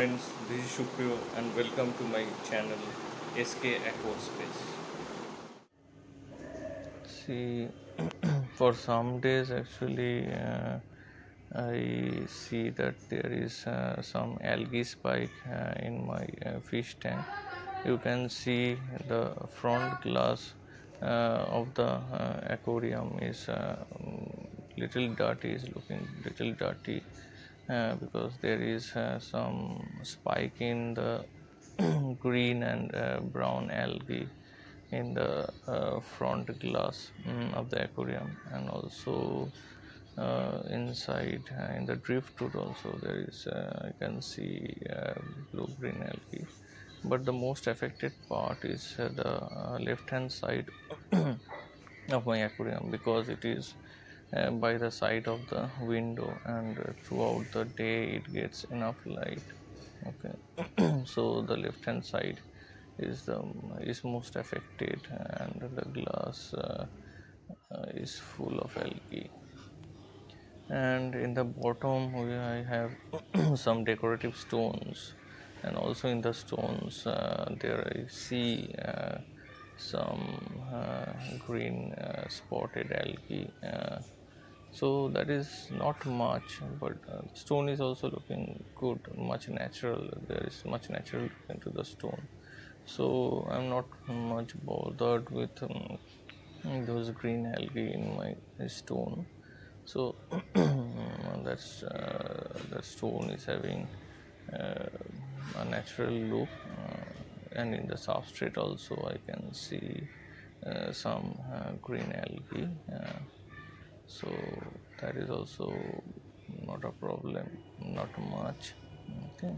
Friends, this is Shukriyo and welcome to my channel SK Aquaspace. See, for some days actually, I see that there is some algae spike in my fish tank. You can see the front glass of the aquarium is little dirty, is looking little dirty because there is some spike in the green and brown algae in the front glass of the aquarium, and also inside in the driftwood also there is I can see blue green algae, but the most affected part is the left hand side of my aquarium because it is by the side of the window, and throughout the day it gets enough light. Okay. So the left hand side is most affected, and the glass is full of algae. And in the bottom I have some decorative stones, and also in the stones there I see some green spotted algae, so that is not much, but stone is also looking good, much natural. There is much natural into the stone, so I'm not much bothered with those green algae in my stone. So that's the stone is having uh, a natural look, and in the substrate also I can see some green algae, so that is also not a problem, not much. Okay.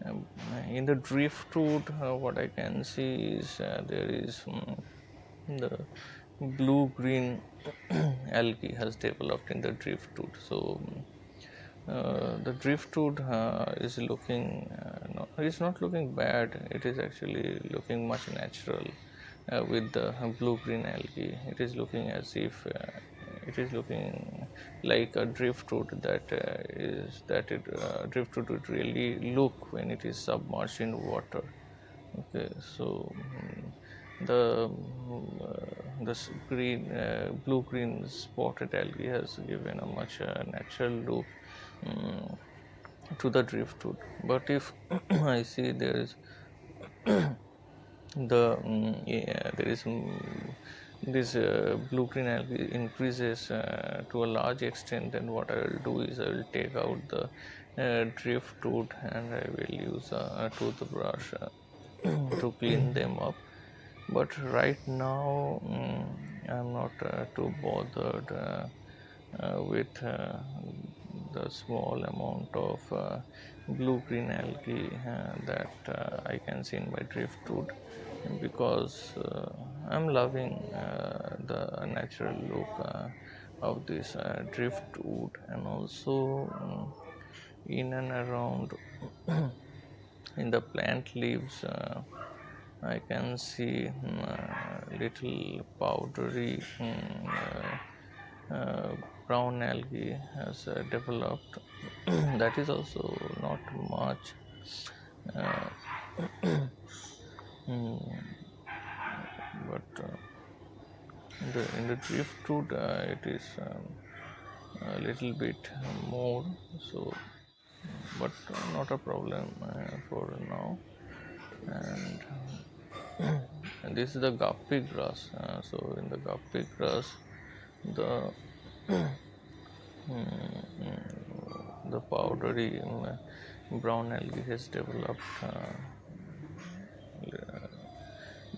um, in the driftwood what I can see is there is the blue green algae has developed in the driftwood. So the driftwood is looking no, it's not looking bad, it is actually looking much natural with the blue green algae. It is looking as if it is looking like a driftwood that is that it driftwood would really look when it is submerged in water. Okay, so this green blue green spotted algae has given a much natural look um, to the driftwood. But if I see there is yeah, there is this blue green algae increases to a large extent, then what I will do is I will take out the driftwood and I will use a toothbrush to clean them up. But right now I'm not too bothered with the small amount of blue green algae that I can see in my driftwood, because I'm loving the natural look of this driftwood, and also in and around in the plant leaves I can see little powdery brown algae has developed. That is also not much. Uh, but in the driftwood it is a little bit more, so but not a problem for now. And, and this is the guppy grass, so in the guppy grass the the powdery brown algae has developed,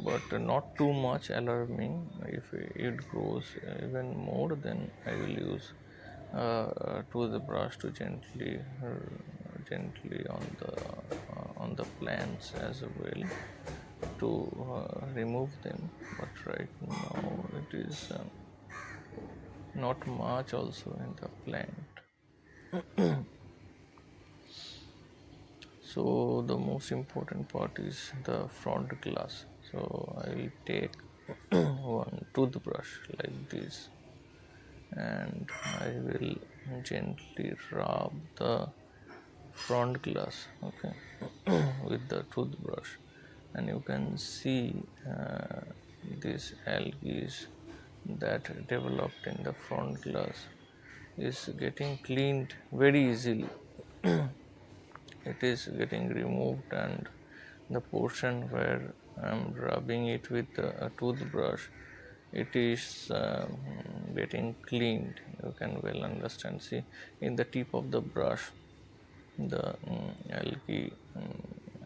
but not too much alarming. If it grows even more, then I will use toothbrush to gently on the plants as well to remove them. But right now it is not much also in the plant. So the most important part is the front glass. So I will take one toothbrush like this, and I will gently rub the front glass, okay, with the toothbrush, and you can see these algae that developed in the front glass is getting cleaned very easily. It is getting removed, and the portion where I'm rubbing it with a toothbrush, it is getting cleaned. You can well understand. See, in the tip of the brush, the algae,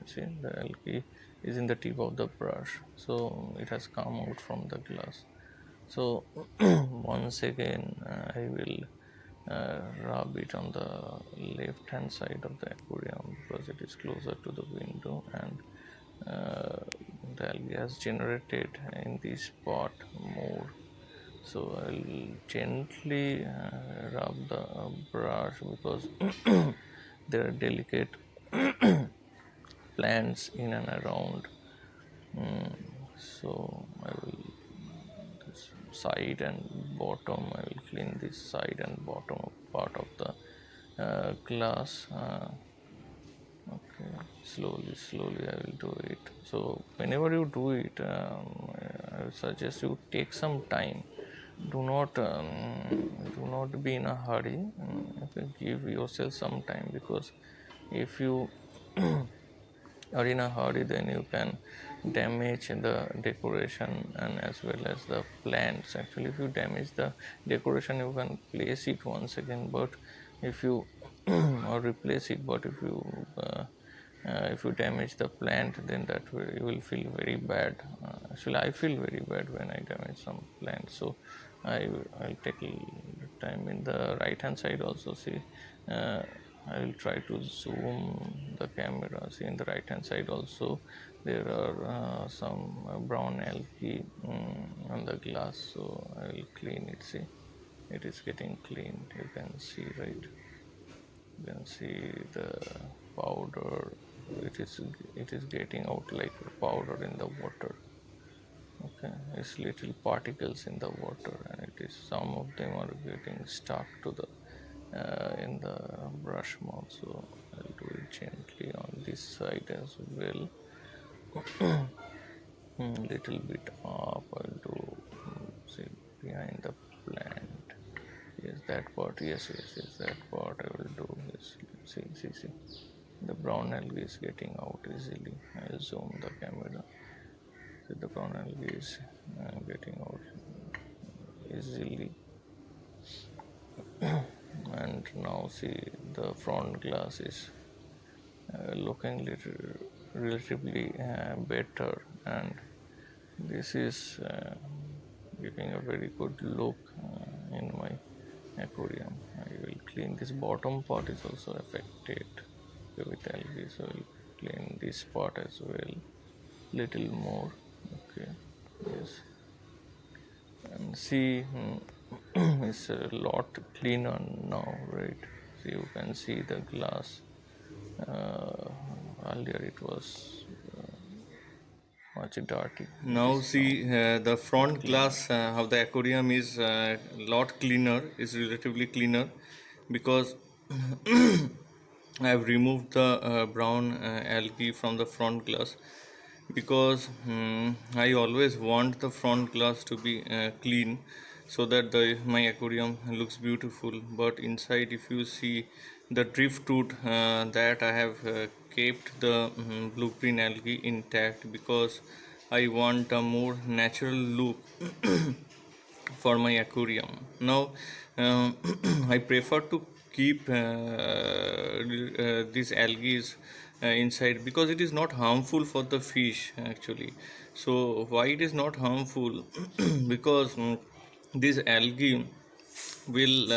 see, the algae is in the tip of the brush, so it has come out from the glass. So once again, I will rub it on the left hand side of the aquarium because it is closer to the window, and the algae has generated in this pot more. So I'll gently rub the brush because there are delicate plants in and around. So I will this side and bottom. I will clean this side and bottom part of the glass. Okay, slowly I will do it. So whenever you do it, I would suggest you take some time. Do not be in a hurry. Okay, give yourself some time, because if you are in a hurry, then you can damage the decoration and as well as the plants. Actually, if you damage the decoration, you can place it once again, but if you or replace it, but if you damage the plant, then that will, you will feel very bad. Actually, I feel very bad when I damage some plant. So I'll take time. In the right hand side also, see, I will try to zoom the camera. See, in the right hand side also there are some brown algae on the glass, so I will clean it. See, it is getting cleaned, you can see, right? You can see the powder. It is getting out like powder in the water. Okay, it's little particles in the water, and it is, some of them are getting stuck to the in the brush mouth. So I'll do it gently on this side as well. Little bit up. I'll do, see, behind the plant. Yes, that part. Yes, that part I will do. Yes, see. The brown algae is getting out easily. I'll zoom the camera. See, the brown algae is getting out easily. And now see, the front glass is looking relatively better, and this is giving a very good look in my aquarium. I will clean this bottom part, is also affected with algae, so I will clean this part as well, little more. Okay, yes, and see, it's a lot cleaner now, right? So you can see the glass. Earlier it was much dirty. Now see the front glass of the aquarium is a lot cleaner, is relatively cleaner, because I have removed the brown algae from the front glass, because I always want the front glass to be clean, so that my aquarium looks beautiful. But inside, if you see the driftwood, that I have kept the blue green algae intact, because I want a more natural look for my aquarium. Now, I prefer to keep these algae inside, because it is not harmful for the fish actually. So why it is not harmful? Because these algae will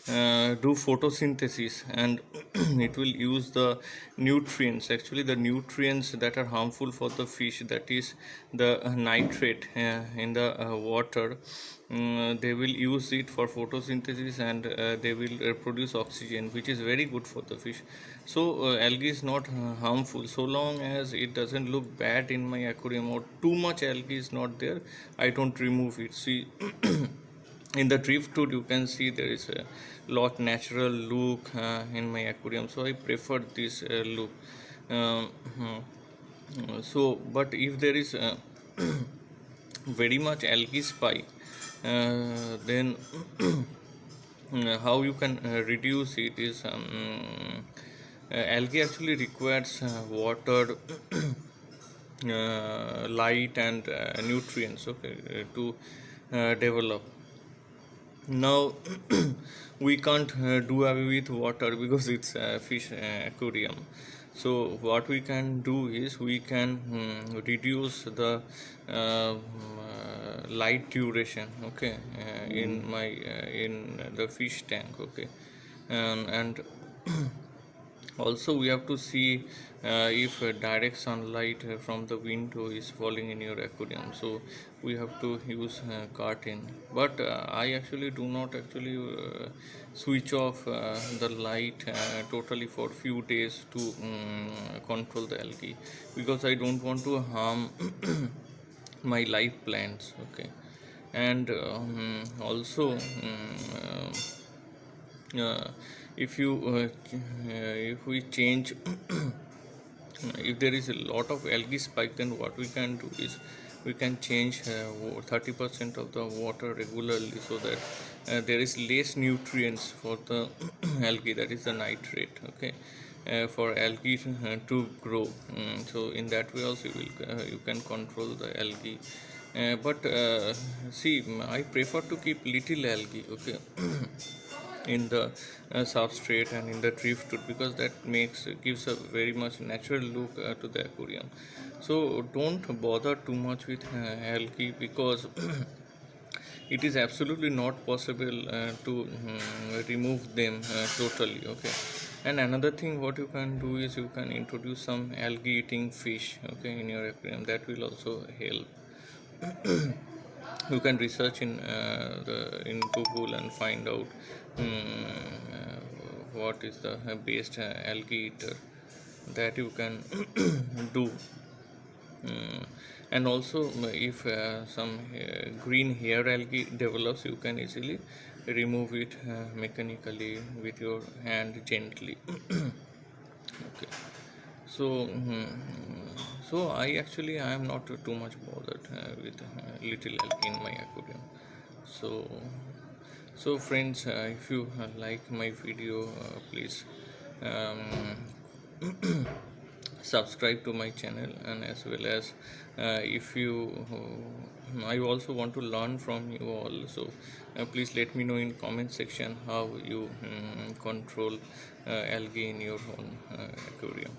do photosynthesis, and it will use the nutrients, actually the nutrients that are harmful for the fish, that is the nitrate in the water. They will use it for photosynthesis, and they will produce oxygen, which is very good for the fish. So algae is not harmful, so long as it doesn't look bad in my aquarium, or too much algae is not there, I don't remove it. See, in the driftwood you can see there is a lot natural look in my aquarium, so I prefer this look. So but if there is very much algae spike, then how you can reduce it is, algae actually requires water, light and nutrients, okay, to develop. Now we can't do away with water because it's a fish aquarium. So what we can do is we can reduce the light duration, okay, in the fish tank, okay, and also we have to see if direct sunlight from the window is falling in your aquarium, so we have to use curtain. But I actually do not actually switch off the light totally for few days to control the algae, because I don't want to harm my live plants, okay. And also if you if we change if there is a lot of algae spike, then what we can do is we can change 30% of the water regularly, so that there is less nutrients for the algae, that is the nitrate, okay, for algae to grow. So in that way also you can control the algae. But see, I prefer to keep little algae, okay, in the substrate and in the driftwood, because that gives a very much natural look to the aquarium. So don't bother too much with algae, because it is absolutely not possible to remove them totally, okay. And another thing what you can do is you can introduce some algae eating fish, okay, in your aquarium. That will also help. You can research in Google and find out what is the best algae eater that you can do. Mm, and also if some green hair algae develops, you can easily remove it mechanically with your hand gently. Okay. So I am not too much bothered with little algae in my aquarium. So so friends, if you like my video, please um, subscribe to my channel. And as well as if you I also want to learn from you all, so please let me know in comment section how you control algae in your own aquarium.